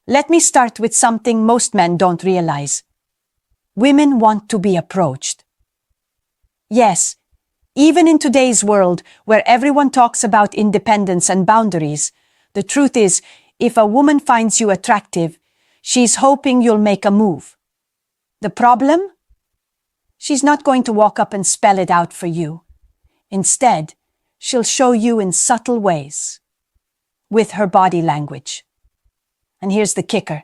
Let me start with something most men don't realize. Women want to be approached. Yes, even in today's world where everyone talks about independence and boundaries, the truth is, if a woman finds you attractive, she's hoping you'll make a move. The problem? She's not going to walk up and spell it out for you. Instead, she'll show you in subtle ways, with her body language. And here's the kicker.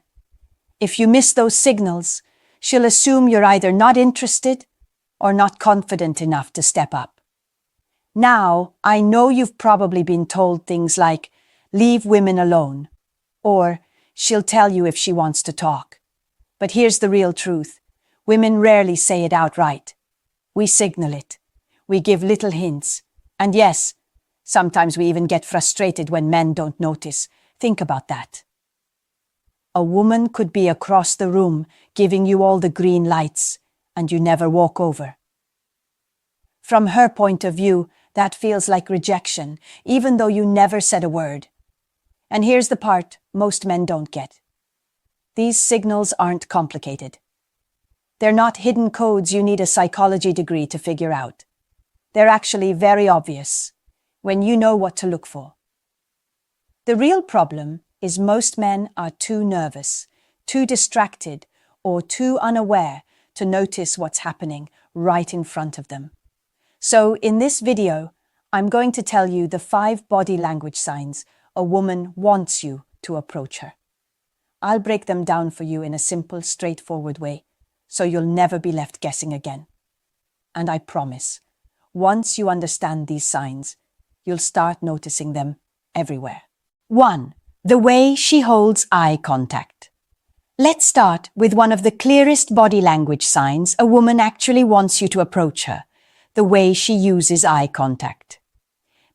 If you miss those signals, she'll assume you're either not interested or not confident enough to step up. Now, I know you've probably been told things like, leave women alone, or she'll tell you if she wants to talk. But here's the real truth. Women rarely say it outright. We signal it. We give little hints. And yes, sometimes we even get frustrated when men don't notice. Think about that. A woman could be across the room giving you all the green lights, and you never walk over. From her point of view, that feels like rejection, even though you never said a word. And here's the part most men don't get. These signals aren't complicated. They're not hidden codes you need a psychology degree to figure out. They're actually very obvious when you know what to look for. The real problem is most men are too nervous, too distracted, or too unaware to notice what's happening right in front of them. So in this video, I'm going to tell you the 5 body language signs a woman wants you to approach her. I'll break them down for you in a simple, straightforward way, so you'll never be left guessing again. And I promise, once you understand these signs, you'll start noticing them everywhere. 1. The way she holds eye contact. Let's start with one of the clearest body language signs a woman actually wants you to approach her, the way she uses eye contact.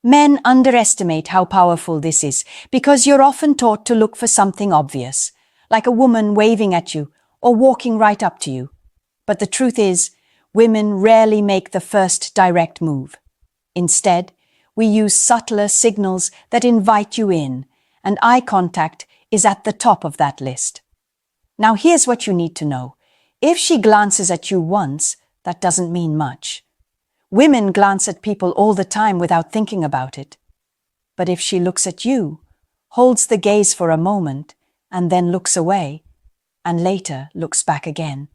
Men underestimate how powerful this is because you're often taught to look for something obvious, like a woman waving at you or walking right up to you. But the truth is, women rarely make the first direct move. Instead, we use subtler signals that invite you in, and eye contact is at the top of that list. Now here's what you need to know. If she glances at you once, that doesn't mean much. Women glance at people all the time without thinking about it. But if she looks at you, holds the gaze for a moment, and then looks away, and later looks back again,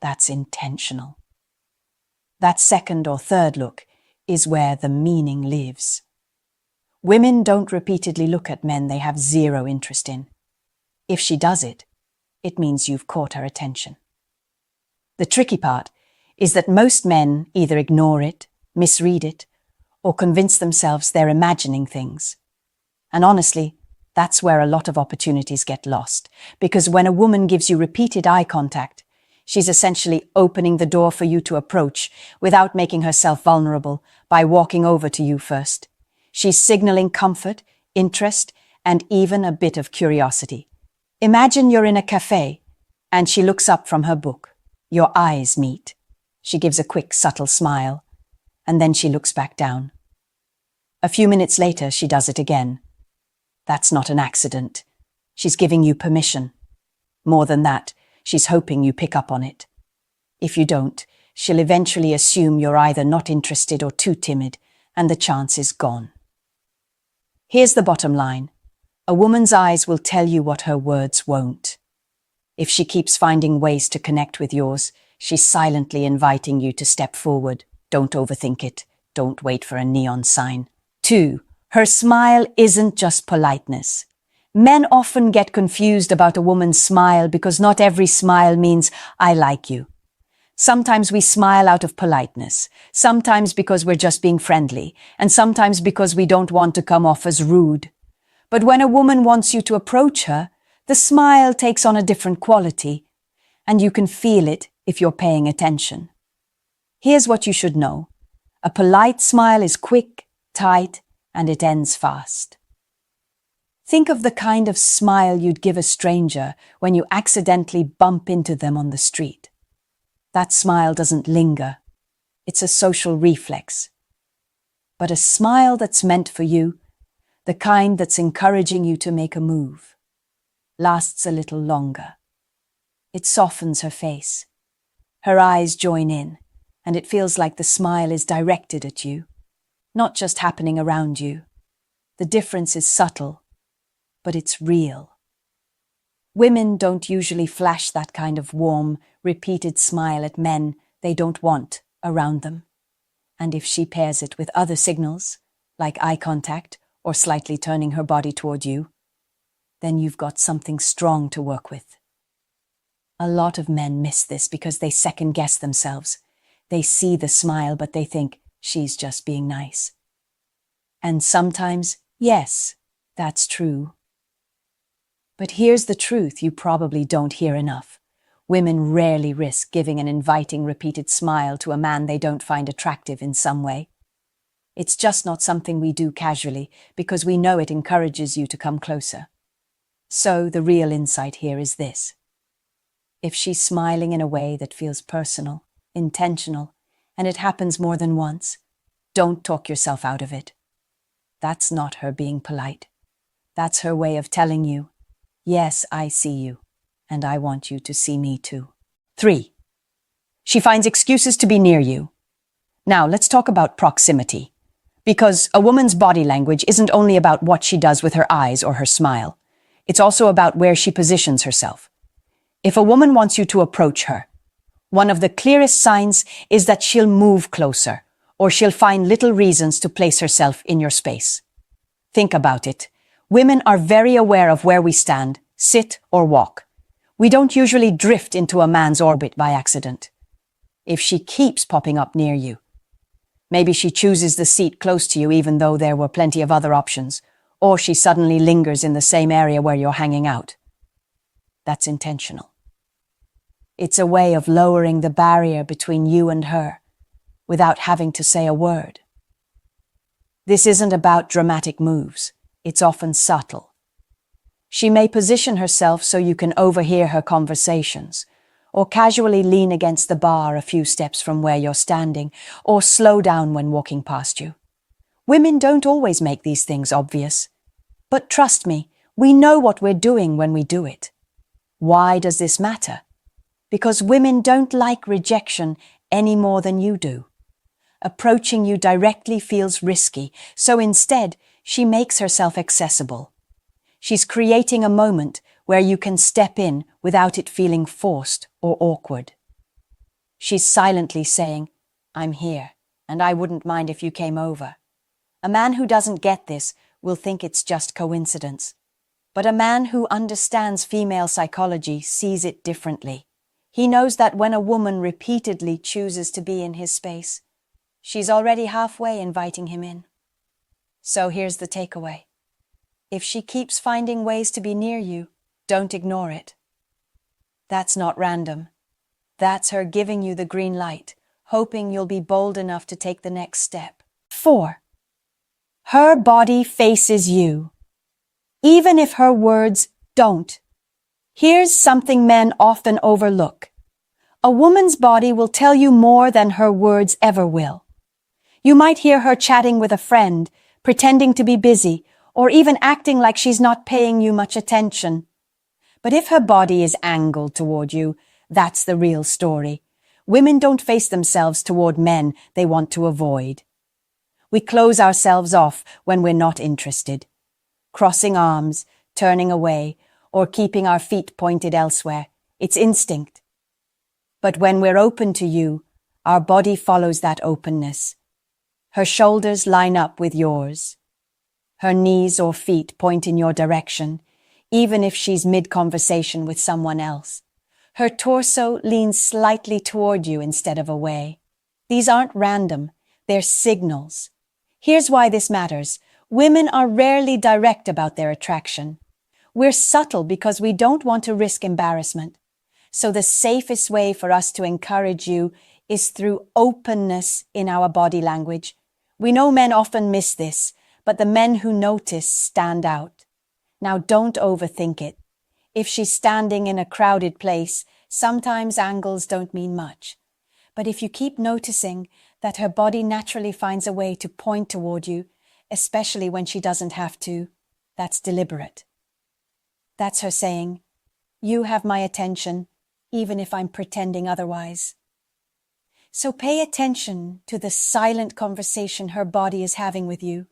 that's intentional. That second or third look is where the meaning lives. Women don't repeatedly look at men they have zero interest in. If she does it, it means you've caught her attention. The tricky part is that most men either ignore it, misread it, or convince themselves they're imagining things. And honestly, that's where a lot of opportunities get lost, because when a woman gives you repeated eye contact, she's essentially opening the door for you to approach without making herself vulnerable by walking over to you first. She's signaling comfort, interest, and even a bit of curiosity. Imagine you're in a cafe, and she looks up from her book. Your eyes meet. She gives a quick, subtle smile, and then she looks back down. A few minutes later, she does it again. That's not an accident. She's giving you permission. More than that, she's hoping you pick up on it. If you don't, she'll eventually assume you're either not interested or too timid, and the chance is gone. Here's the bottom line. A woman's eyes will tell you what her words won't. If she keeps finding ways to connect with yours, she's silently inviting you to step forward. Don't overthink it. Don't wait for a neon sign. 2. Her smile isn't just politeness. Men often get confused about a woman's smile because not every smile means, I like you. Sometimes we smile out of politeness, sometimes because we're just being friendly, and sometimes because we don't want to come off as rude. But when a woman wants you to approach her, the smile takes on a different quality, and you can feel it if you're paying attention. Here's what you should know. A polite smile is quick, tight, and it ends fast. Think of the kind of smile you'd give a stranger when you accidentally bump into them on the street. That smile doesn't linger. It's a social reflex. But a smile that's meant for you, the kind that's encouraging you to make a move, lasts a little longer. It softens her face. Her eyes join in, and it feels like the smile is directed at you, not just happening around you. The difference is subtle, but it's real. Women don't usually flash that kind of warm, repeated smile at men they don't want around them. And if she pairs it with other signals, like eye contact or slightly turning her body toward you, then you've got something strong to work with. A lot of men miss this because they second-guess themselves. They see the smile, but they think, she's just being nice. And sometimes, yes, that's true. But here's the truth you probably don't hear enough. Women rarely risk giving an inviting, repeated smile to a man they don't find attractive in some way. It's just not something we do casually because we know it encourages you to come closer. So the real insight here is this. If she's smiling in a way that feels personal, intentional, and it happens more than once, don't talk yourself out of it. That's not her being polite. That's her way of telling you, yes, I see you, and I want you to see me too. 3. She finds excuses to be near you. Now, let's talk about proximity. Because a woman's body language isn't only about what she does with her eyes or her smile. It's also about where she positions herself. If a woman wants you to approach her, one of the clearest signs is that she'll move closer, or she'll find little reasons to place herself in your space. Think about it. Women are very aware of where we stand, sit, or walk. We don't usually drift into a man's orbit by accident. If she keeps popping up near you, maybe she chooses the seat close to you even though there were plenty of other options, or she suddenly lingers in the same area where you're hanging out. That's intentional. It's a way of lowering the barrier between you and her without having to say a word. This isn't about dramatic moves. It's often subtle. She may position herself so you can overhear her conversations, or casually lean against the bar a few steps from where you're standing, or slow down when walking past you. Women don't always make these things obvious. But trust me, we know what we're doing when we do it. Why does this matter? Because women don't like rejection any more than you do. Approaching you directly feels risky, so instead, she makes herself accessible. She's creating a moment where you can step in without it feeling forced or awkward. She's silently saying, I'm here, and I wouldn't mind if you came over. A man who doesn't get this will think it's just coincidence. But a man who understands female psychology sees it differently. He knows that when a woman repeatedly chooses to be in his space, she's already halfway inviting him in. So here's the takeaway. If she keeps finding ways to be near you, don't ignore it. That's not random. That's her giving you the green light, hoping you'll be bold enough to take the next step. 4. Her body faces you, even if her words don't. Here's something men often overlook. A woman's body will tell you more than her words ever will. You might hear her chatting with a friend, pretending to be busy, or even acting like she's not paying you much attention. But if her body is angled toward you, that's the real story. Women don't face themselves toward men they want to avoid. We close ourselves off when we're not interested, crossing arms, turning away, or keeping our feet pointed elsewhere. It's instinct. But when we're open to you, our body follows that openness. Her shoulders line up with yours. Her knees or feet point in your direction, even if she's mid-conversation with someone else. Her torso leans slightly toward you instead of away. These aren't random, they're signals. Here's why this matters. Women are rarely direct about their attraction. We're subtle because we don't want to risk embarrassment. So the safest way for us to encourage you is through openness in our body language. We know men often miss this, but the men who notice stand out. Now don't overthink it. If she's standing in a crowded place, sometimes angles don't mean much. But if you keep noticing that her body naturally finds a way to point toward you, especially when she doesn't have to, that's deliberate. That's her saying, "You have my attention, even if I'm pretending otherwise." So pay attention to the silent conversation her body is having with you.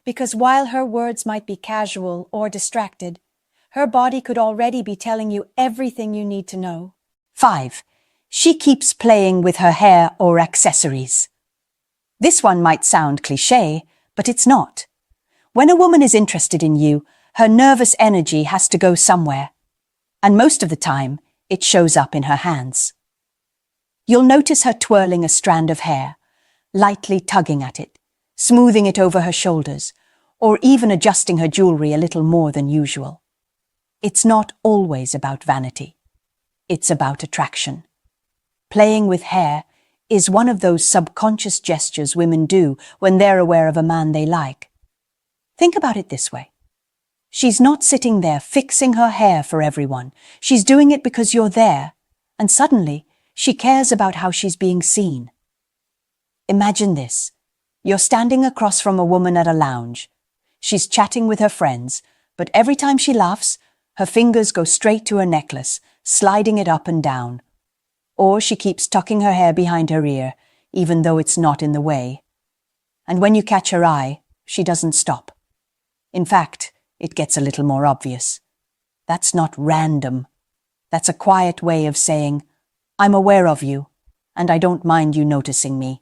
Because while her words might be casual or distracted, her body could already be telling you everything you need to know. 5. She keeps playing with her hair or accessories. This one might sound cliché, but it's not. When a woman is interested in you, her nervous energy has to go somewhere. And most of the time, it shows up in her hands. You'll notice her twirling a strand of hair, lightly tugging at it, smoothing it over her shoulders, or even adjusting her jewelry a little more than usual. It's not always about vanity. It's about attraction. Playing with hair is one of those subconscious gestures women do when they're aware of a man they like. Think about it this way. She's not sitting there fixing her hair for everyone. She's doing it because you're there, and suddenly she cares about how she's being seen. Imagine this. You're standing across from a woman at a lounge. She's chatting with her friends, but every time she laughs, her fingers go straight to her necklace, sliding it up and down. Or she keeps tucking her hair behind her ear, even though it's not in the way. And when you catch her eye, she doesn't stop. In fact, it gets a little more obvious. That's not random. That's a quiet way of saying, "I'm aware of you, and I don't mind you noticing me."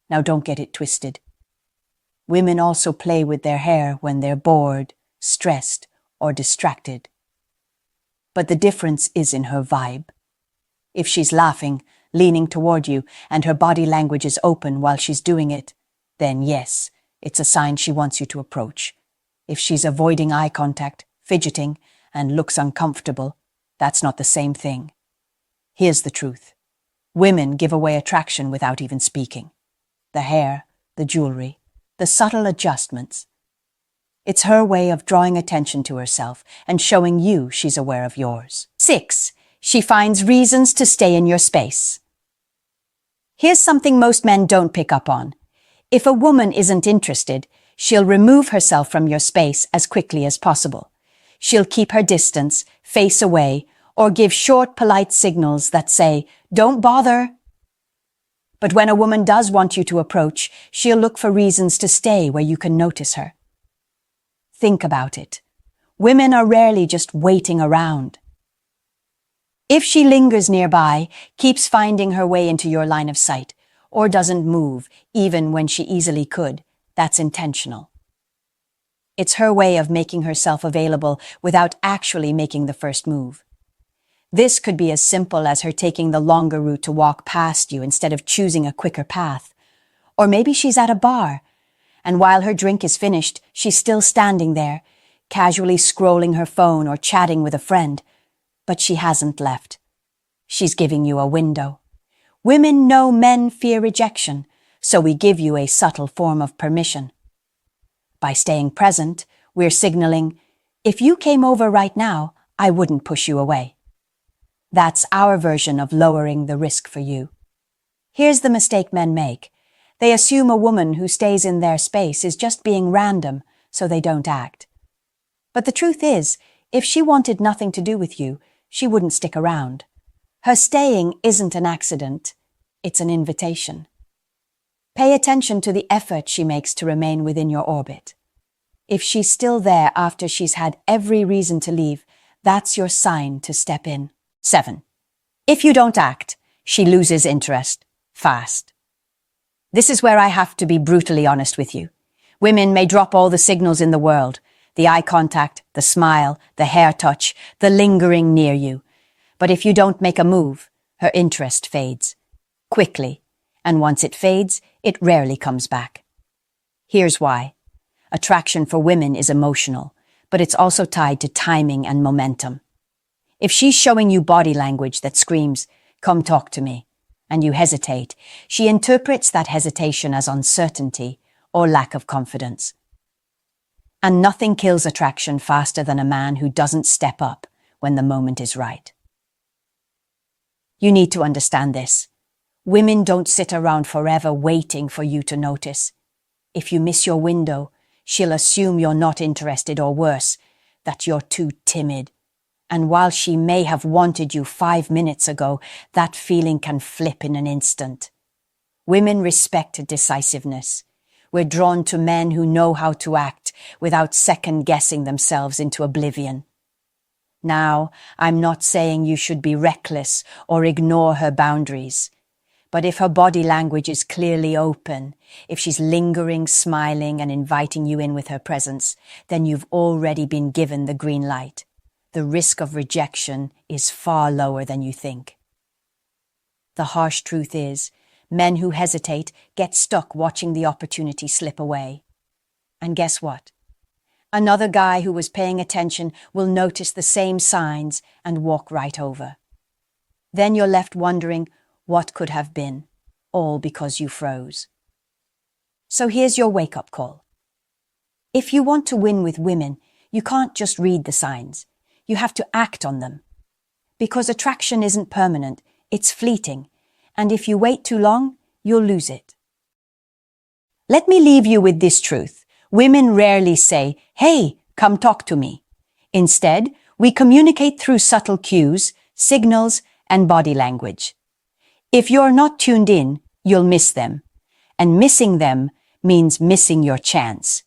Now don't get it twisted. Women also play with their hair when they're bored, stressed, or distracted. But the difference is in her vibe. If she's laughing, leaning toward you, and her body language is open while she's doing it, then yes, it's a sign she wants you to approach. If she's avoiding eye contact, fidgeting, and looks uncomfortable, that's not the same thing. Here's the truth. Women give away attraction without even speaking. The hair, the jewelry, the subtle adjustments. It's her way of drawing attention to herself and showing you she's aware of yours. 6. She finds reasons to stay in your space. Here's something most men don't pick up on. If a woman isn't interested, she'll remove herself from your space as quickly as possible. She'll keep her distance, face away, or give short, polite signals that say, "Don't bother." But when a woman does want you to approach, she'll look for reasons to stay where you can notice her. Think about it. Women are rarely just waiting around. If she lingers nearby, keeps finding her way into your line of sight, or doesn't move, even when she easily could, that's intentional. It's her way of making herself available without actually making the first move. This could be as simple as her taking the longer route to walk past you instead of choosing a quicker path. Or maybe she's at a bar, and while her drink is finished, she's still standing there, casually scrolling her phone or chatting with a friend. But she hasn't left. She's giving you a window. Women know men fear rejection, so we give you a subtle form of permission. By staying present, we're signaling, "If you came over right now, I wouldn't push you away." That's our version of lowering the risk for you. Here's the mistake men make. They assume a woman who stays in their space is just being random, so they don't act. But the truth is, if she wanted nothing to do with you, she wouldn't stick around. Her staying isn't an accident, it's an invitation. Pay attention to the effort she makes to remain within your orbit. If she's still there after she's had every reason to leave, that's your sign to step in. 7. If you don't act, she loses interest fast. This is where I have to be brutally honest with you. Women may drop all the signals in the world, the eye contact, the smile, the hair touch, the lingering near you. But if you don't make a move, her interest fades. Quickly. And once it fades, it rarely comes back. Here's why. Attraction for women is emotional, but it's also tied to timing and momentum. If she's showing you body language that screams, "Come talk to me," and you hesitate, she interprets that hesitation as uncertainty or lack of confidence. And nothing kills attraction faster than a man who doesn't step up when the moment is right. You need to understand this. Women don't sit around forever waiting for you to notice. If you miss your window, she'll assume you're not interested, or worse, that you're too timid. And while she may have wanted you 5 minutes ago, that feeling can flip in an instant. Women respect decisiveness. We're drawn to men who know how to act without second-guessing themselves into oblivion. Now, I'm not saying you should be reckless or ignore her boundaries. But if her body language is clearly open, if she's lingering, smiling, and inviting you in with her presence, then you've already been given the green light. The risk of rejection is far lower than you think. The harsh truth is, men who hesitate get stuck watching the opportunity slip away. And guess what? Another guy who was paying attention will notice the same signs and walk right over. Then you're left wondering what could have been, all because you froze. So here's your wake-up call. If you want to win with women, you can't just read the signs. You have to act on them. Because attraction isn't permanent, it's fleeting. And if you wait too long, you'll lose it. Let me leave you with this truth. Women rarely say, "Hey, come talk to me." Instead, we communicate through subtle cues, signals, and body language. If you're not tuned in, you'll miss them. And missing them means missing your chance.